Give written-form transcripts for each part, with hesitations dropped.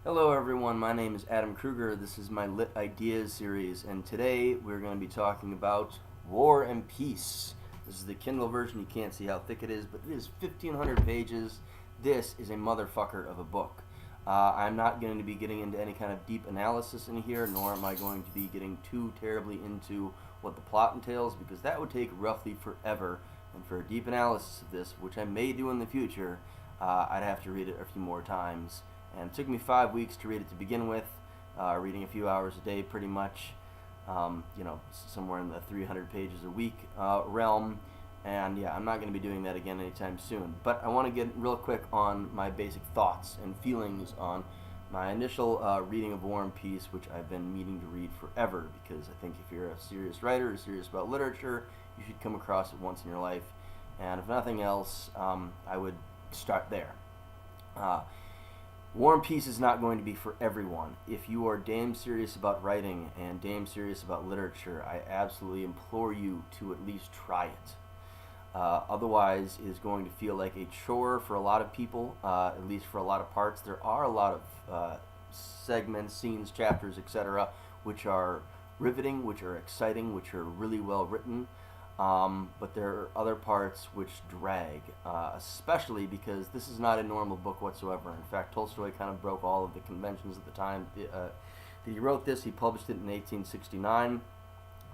Hello everyone, my name is Adam Kruger. This is my Lit Ideas series, and today we're going to be talking about War and Peace. This is the Kindle version. You can't see how thick it is, but it is 1,500 pages. This is a motherfucker of a book. I'm not going to be getting into any kind of deep analysis in here, nor am I going to be getting too terribly into what the plot entails, because that would take roughly forever. And for a deep analysis of this, which I may do in the future, I'd have to read it a few more times. And it took me 5 weeks to read it to begin with, reading a few hours a day pretty much, somewhere in the 300 pages a week realm. And yeah, I'm not going to be doing that again anytime soon. But I want to get real quick on my basic thoughts and feelings on my initial reading of War and Peace, which I've been meaning to read forever, because I think if you're a serious writer or serious about literature, you should come across it once in your life. And if nothing else, I would start there. Uh, War and Peace is not going to be for everyone. If you are damn serious about writing and damn serious about literature, I absolutely implore you to at least try it. Otherwise, it is going to feel like a chore for a lot of people, at least for a lot of parts. There are a lot of segments, scenes, chapters, etc., which are riveting, which are exciting, which are really well written. But there are other parts which drag, especially because this is not a normal book whatsoever. In fact, Tolstoy kind of broke all of the conventions at the time that he wrote this. He published it in 1869,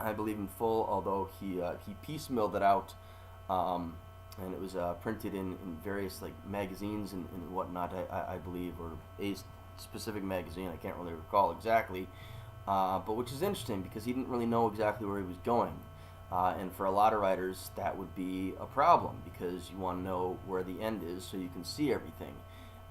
I believe in full, although he piecemealed it out, and it was printed in various like magazines and whatnot, I believe, or a specific magazine. I can't really recall exactly, but which is interesting because he didn't really know exactly where he was going. And for a lot of writers, that would be a problem because you want to know where the end is so you can see everything.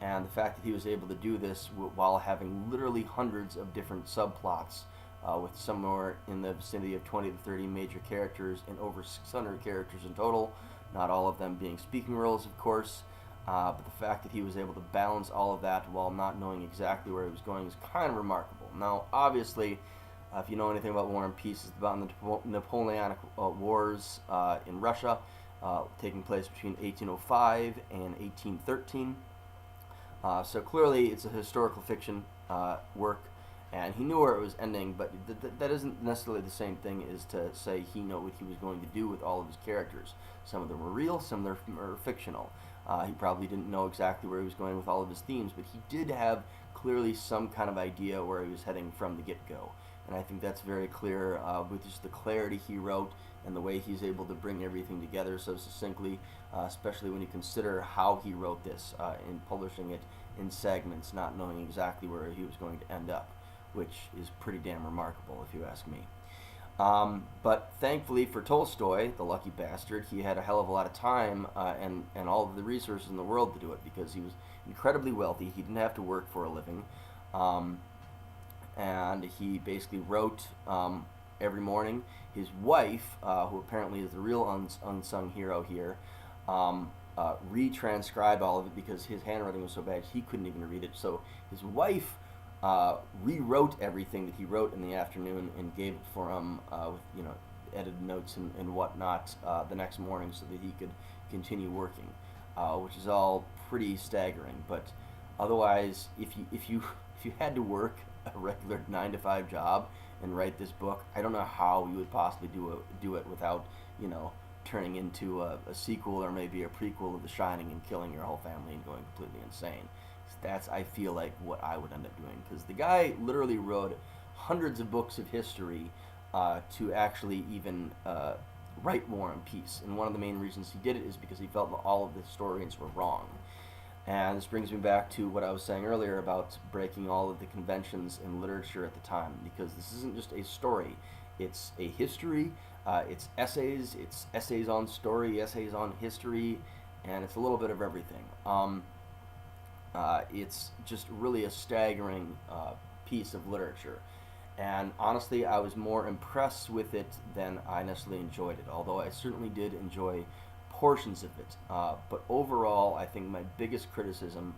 And the fact that he was able to do this while having literally hundreds of different subplots, with somewhere in the vicinity of 20 to 30 major characters and over 600 characters in total, not all of them being speaking roles, of course. But the fact that he was able to balance all of that while not knowing exactly where he was going is kind of remarkable. Now, obviously, if you know anything about War and Peace, it's about the Napoleonic Wars in Russia, taking place between 1805 and 1813. So clearly, it's a historical fiction work, and he knew where it was ending, but that isn't necessarily the same thing as to say he knew what he was going to do with all of his characters. Some of them were real, some of them are fictional. He probably didn't know exactly where he was going with all of his themes, but he did have clearly some kind of idea where he was heading from the get-go. And I think that's very clear with just the clarity he wrote and the way he's able to bring everything together so succinctly, especially when you consider how he wrote this in publishing it in segments, not knowing exactly where he was going to end up, which is pretty damn remarkable if you ask me. But thankfully for Tolstoy, the lucky bastard, he had a hell of a lot of time and all of the resources in the world to do it because he was incredibly wealthy. He didn't have to work for a living. And he basically wrote every morning. His wife, who apparently is the real unsung hero here, retranscribed all of it because his handwriting was so bad he couldn't even read it. So his wife rewrote everything that he wrote in the afternoon and gave it for him with edited notes and whatnot the next morning so that he could continue working, which is all pretty staggering. But otherwise, if you had to work a regular 9 to 5 job and write this book, I don't know how you would possibly do it without turning into a sequel or maybe a prequel of The Shining and killing your whole family and going completely insane. That's, I feel like, what I would end up doing, because the guy literally wrote hundreds of books of history to actually even write War and Peace. And one of the main reasons he did it is because he felt that all of the historians were wrong. And this brings me back to what I was saying earlier about breaking all of the conventions in literature at the time, because this isn't just a story. It's a history, it's essays on story, essays on history, and it's a little bit of everything. It's just really a staggering piece of literature. And honestly, I was more impressed with it than I necessarily enjoyed it, although I certainly did enjoy portions of it. But overall, I think my biggest criticism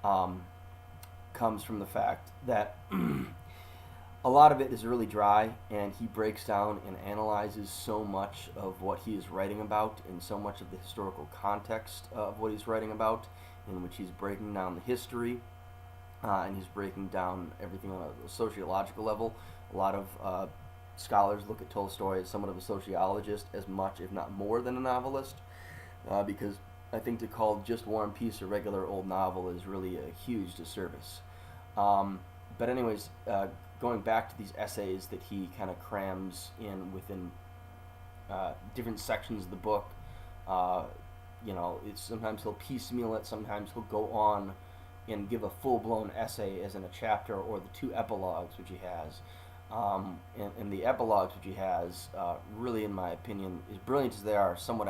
um, comes from the fact that a lot of it is really dry, and he breaks down and analyzes so much of what he is writing about and so much of the historical context of what he's writing about, in which he's breaking down the history and he's breaking down everything on a sociological level. A lot of scholars look at Tolstoy as somewhat of a sociologist, as much, if not more, than a novelist, because I think to call just War and Peace a regular old novel is really a huge disservice. But anyways, going back to these essays that he kind of crams in within different sections of the book, it's sometimes he'll piecemeal it, sometimes he'll go on and give a full-blown essay as in a chapter, or the two epilogues which he has. And the epilogues which he has, really, in my opinion, as brilliant as they are, somewhat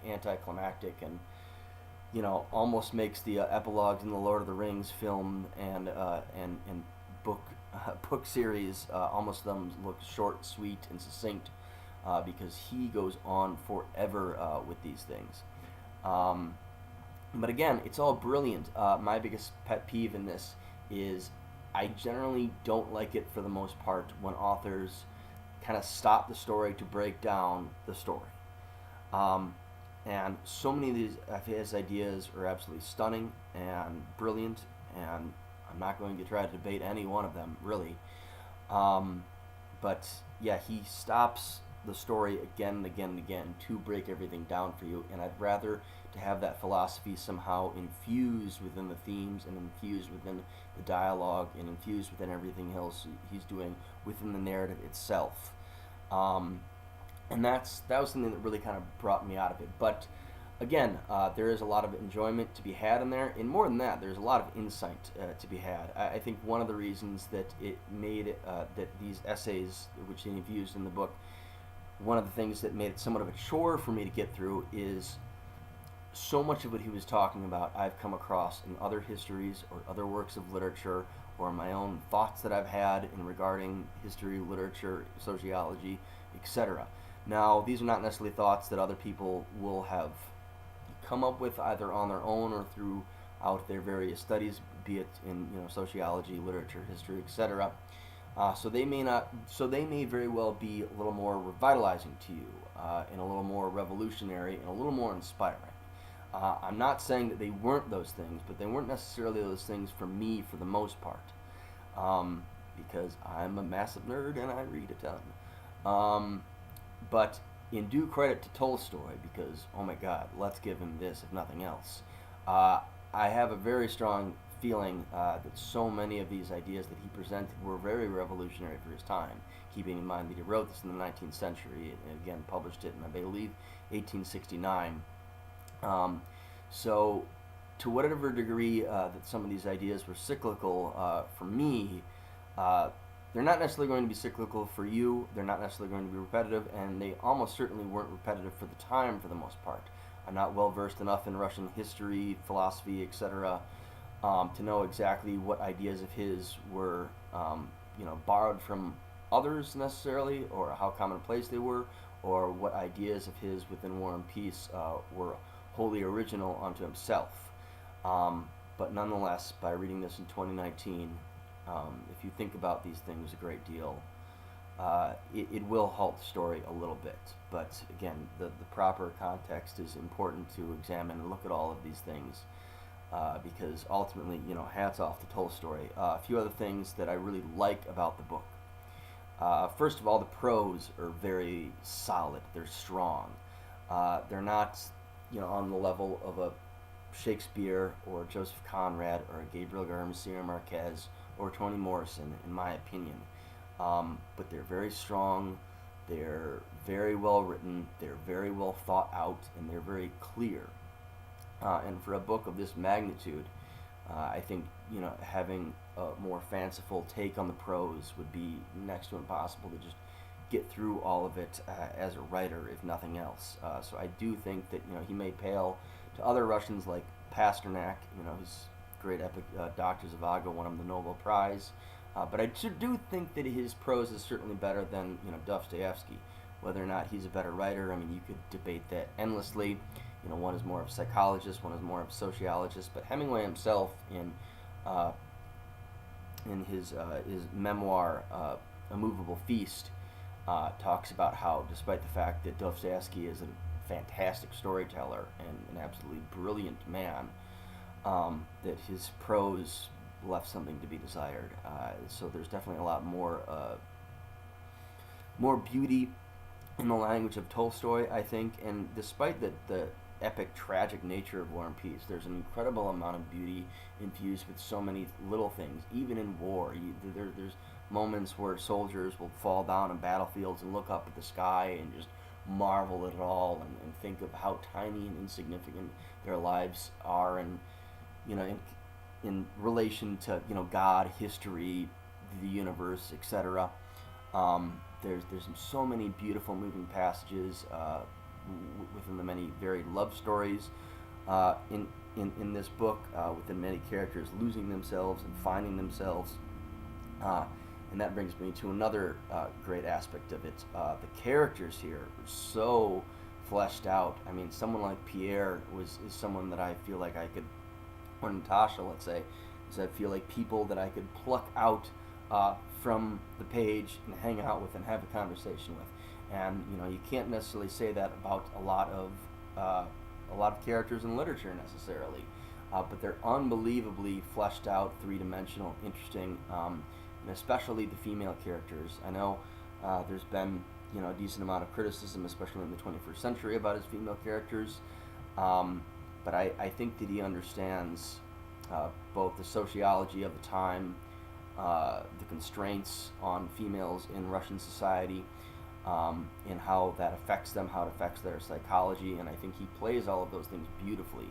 anticlimactic, and almost makes the epilogues in the Lord of the Rings film and book book series almost them look short, sweet, and succinct, because he goes on forever with these things. But again, it's all brilliant. My biggest pet peeve in this is I generally don't like it, for the most part, when authors kind of stop the story to break down the story. And so many of his ideas are absolutely stunning and brilliant, and I'm not going to try to debate any one of them, really. But yeah, he stops the story again and again and again to break everything down for you, and I'd rather to have that philosophy somehow infused within the themes, and infused within the dialogue, and infused within everything else he's doing within the narrative itself. And that was something that really kind of brought me out of it. But again, there is a lot of enjoyment to be had in there, and more than that, there's a lot of insight to be had. I think one of the reasons that it made that these essays, which he infused in the book, one of the things that made it somewhat of a chore for me to get through is so much of what he was talking about I've come across in other histories or other works of literature, or my own thoughts that I've had in regarding history, literature, sociology, etc. Now, these are not necessarily thoughts that other people will have come up with either on their own or throughout their various studies, be it in sociology, literature, history, etc. So they may very well be a little more revitalizing to you, and a little more revolutionary, and a little more inspiring. I'm not saying that they weren't those things, but they weren't necessarily those things for me for the most part, because I'm a massive nerd and I read a ton. But in due credit to Tolstoy, because, oh my God, let's give him this if nothing else, I have a very strong feeling that so many of these ideas that he presented were very revolutionary for his time, keeping in mind that he wrote this in the 19th century, and again published it in, I believe, 1869. So to whatever degree that some of these ideas were cyclical for me, they're not necessarily going to be cyclical for you, they're not necessarily going to be repetitive, and they almost certainly weren't repetitive for the time for the most part. I'm not well versed enough in Russian history, philosophy, etc., to know exactly what ideas of his were borrowed from others necessarily, or how commonplace they were, or what ideas of his within War and Peace were wholly original unto himself. But nonetheless, by reading this in 2019, if you think about these things a great deal, it will halt the story a little bit. But again, the proper context is important to examine and look at all of these things, because ultimately, hats off to Tolstoy. A few other things that I really like about the book. First of all, the prose are very solid. They're strong. They're not, on the level of a Shakespeare or Joseph Conrad or a Gabriel Garcia Marquez or Toni Morrison, in my opinion. But they're very strong. They're very well written. They're very well thought out, and they're very clear. And for a book of this magnitude, I think having a more fanciful take on the prose would be next to impossible to just get through all of it as a writer, if nothing else. So I do think that he may pale to other Russians like Pasternak, his great epic Dr. Zhivago won him the Nobel Prize. But I do think that his prose is certainly better than Dostoevsky. Whether or not he's a better writer, you could debate that endlessly. One is more of a psychologist, one is more of a sociologist. But Hemingway himself, in his memoir, A Movable Feast, talks about how, despite the fact that Dostoevsky is a fantastic storyteller and an absolutely brilliant man, that his prose left something to be desired. So there's definitely a lot more beauty in the language of Tolstoy, I think. And despite the epic, tragic nature of War and Peace, there's an incredible amount of beauty infused with so many little things. Even in war, there's moments where soldiers will fall down in battlefields and look up at the sky and just marvel at it all, and think of how tiny and insignificant their lives are, and in relation to God, history, the universe, etc. There's so many beautiful, moving passages within the many varied love stories in this book, within many characters losing themselves and finding themselves. And that brings me to another great aspect of it. The characters here are so fleshed out. I mean, someone like Pierre is someone that I feel like I could, or Natasha, let's say, is I feel like people that I could pluck out from the page and hang out with and have a conversation with. And you can't necessarily say that about a lot of characters in literature necessarily, but they're unbelievably fleshed out, three-dimensional, interesting. And especially the female characters. I know there's been a decent amount of criticism, especially in the 21st century, about his female characters, but I think that he understands both the sociology of the time, the constraints on females in Russian society, and how that affects them, how it affects their psychology, and I think he plays all of those things beautifully.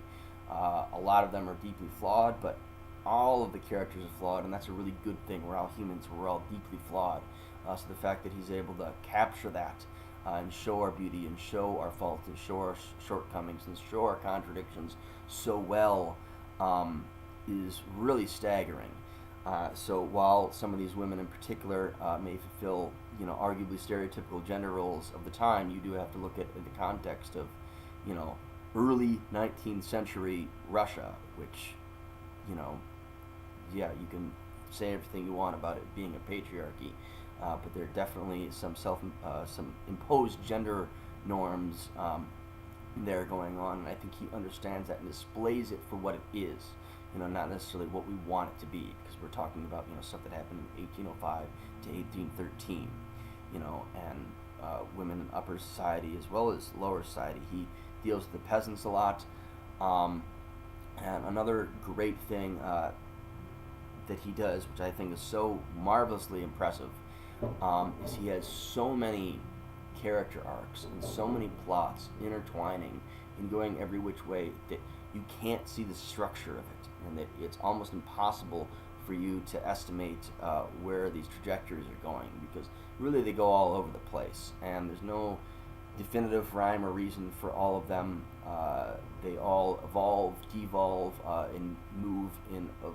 A lot of them are deeply flawed, but all of the characters are flawed, and that's a really good thing. We're all humans, we're all deeply flawed. So the fact that he's able to capture that and show our beauty and show our faults and show our shortcomings and show our contradictions so well is really staggering. So while some of these women in particular may fulfill, arguably stereotypical gender roles of the time, you do have to look at in the context of, early 19th century Russia, which, yeah, you can say everything you want about it being a patriarchy, but there are definitely some some imposed gender norms there going on, and I think he understands that and displays it for what it is. Not necessarily what we want it to be, because we're talking about stuff that happened in 1805 to 1813, and women in upper society as well as lower society. He deals with the peasants a lot, and another great thing that he does, which I think is so marvelously impressive, is he has so many character arcs and so many plots intertwining and going every which way that you can't see the structure of it, and that it's almost impossible for you to estimate where these trajectories are going, because really they go all over the place, and there's no definitive rhyme or reason for all of them. They all evolve, devolve, and move in a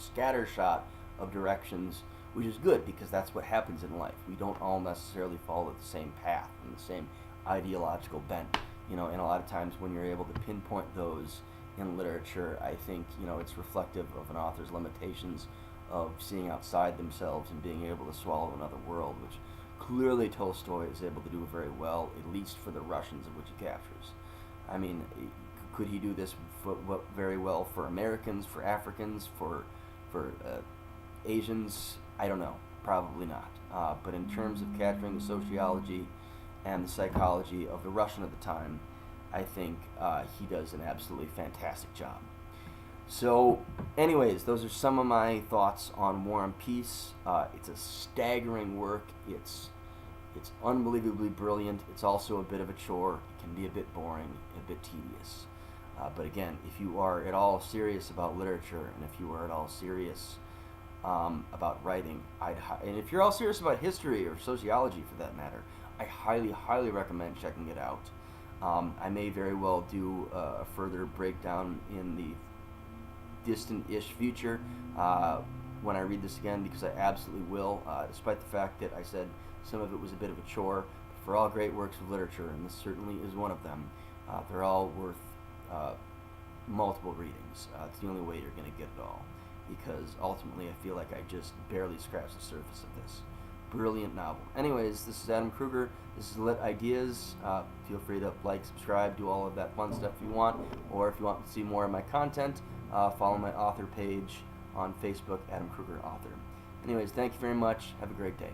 scattershot of directions, which is good, because that's what happens in life. We don't all necessarily follow the same path and the same ideological bent, and a lot of times when you're able to pinpoint those in literature, I think it's reflective of an author's limitations of seeing outside themselves and being able to swallow another world, which clearly Tolstoy is able to do very well, at least for the Russians of which he captures. I mean, could he do this very well for Americans, for Africans, for Asians? I don't know. Probably not. But in terms of capturing the sociology and the psychology of the Russian at the time, I think he does an absolutely fantastic job. So, anyways, those are some of my thoughts on War and Peace. It's a staggering work. It's unbelievably brilliant. It's also a bit of a chore. It can be a bit boring, a bit tedious. But again, if you are at all serious about literature, and if you are at all serious about writing, and if you're all serious about history or sociology for that matter, I highly, highly recommend checking it out. I may very well do a further breakdown in the distant-ish future when I read this again, because I absolutely will, despite the fact that I said some of it was a bit of a chore. For all great works of literature, and this certainly is one of them, they're all worth multiple readings. It's the only way you're going to get it all, because ultimately I feel like I just barely scratched the surface of this brilliant novel. Anyways, this is Adam Kruger. This is Lit Ideas. Feel free to like, subscribe, do all of that fun stuff if you want, or if you want to see more of my content, follow my author page on Facebook, Adam Kruger Author. Anyways, thank you very much. Have a great day.